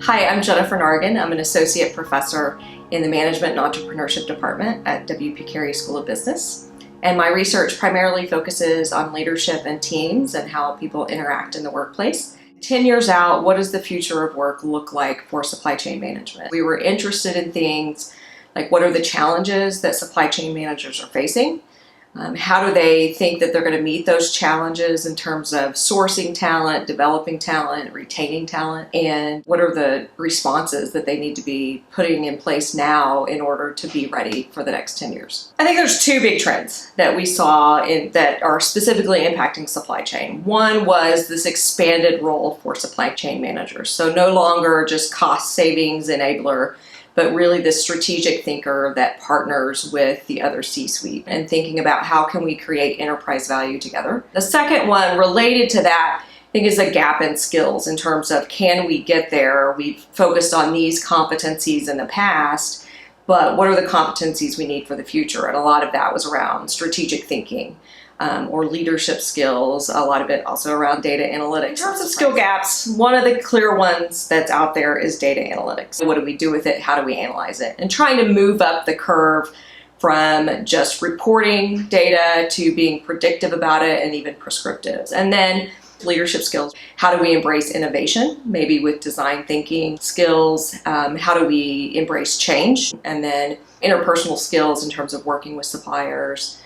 Hi, I'm Jennifer Nahrgang. I'm an associate professor in the Management and Entrepreneurship Department at W.P. Carey School of Business. And my research primarily focuses on leadership and teams and how people interact in the workplace. 10 years out, what does the future of work look like for supply chain management? We were interested in things like what are the challenges that supply chain managers are facing? How do they think that they're going to meet those challenges in terms of sourcing talent, developing talent, retaining talent, and what are the responses that they need to be putting in place now in order to be ready for the next 10 years? I think there's two big trends that we saw that are specifically impacting supply chain. One was this expanded role for supply chain managers. So no longer just cost savings enabler, but really the strategic thinker that partners with the other C-suite and thinking about how can we create enterprise value together. The second one related to that, I think, is a gap in skills in terms of can we get there? We've focused on these competencies in the past, but what are the competencies we need for the future? And a lot of that was around strategic thinking. Or leadership skills, a lot of it also around data analytics. In terms of skill gaps, one of the clear ones that's out there is data analytics. What do we do with it? How do we analyze it? And trying to move up the curve from just reporting data to being predictive about it and even prescriptive. And then leadership skills. How do we embrace innovation? Maybe with design thinking skills. How do we embrace change? And then interpersonal skills in terms of working with suppliers,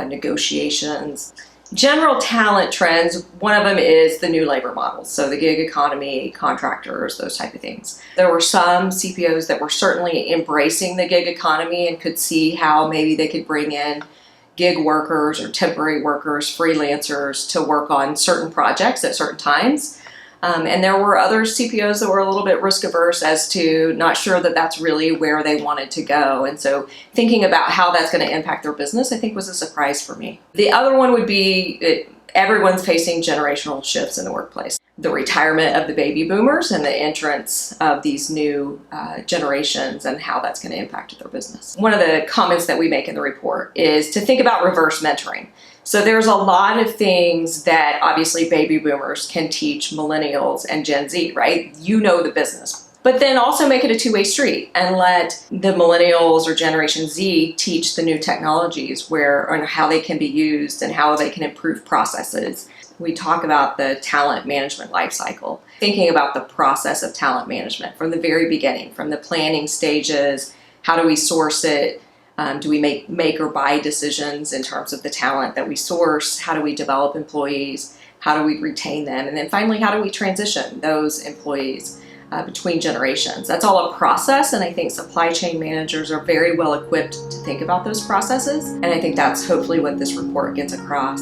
negotiations. General talent trends, one of them is the new labor models. So the gig economy, contractors, those type of things. There were some CPOs that were certainly embracing the gig economy and could see how maybe they could bring in gig workers or temporary workers, freelancers to work on certain projects at certain times. And there were other CPOs that were a little bit risk averse as to not sure that that's really where they wanted to go. And so thinking about how that's going to impact their business, I think was a surprise for me. The other one would be everyone's facing generational shifts in the workplace. The retirement of the baby boomers and the entrance of these new generations and how that's going to impact their business. One of the comments that we make in the report is to think about reverse mentoring. So there's a lot of things that obviously baby boomers can teach millennials and Gen Z, right? You know the business. But then also make it a two-way street and let the millennials or Generation Z teach the new technologies and how they can be used and how they can improve processes. We talk about the talent management lifecycle, thinking about the process of talent management from the very beginning, from the planning stages. How do we source it? Do we make or buy decisions in terms of the talent that we source? How do we develop employees? How do we retain them? And then finally, how do we transition those employees between generations? That's all a process, and I think supply chain managers are very well equipped to think about those processes. And I think that's hopefully what this report gets across.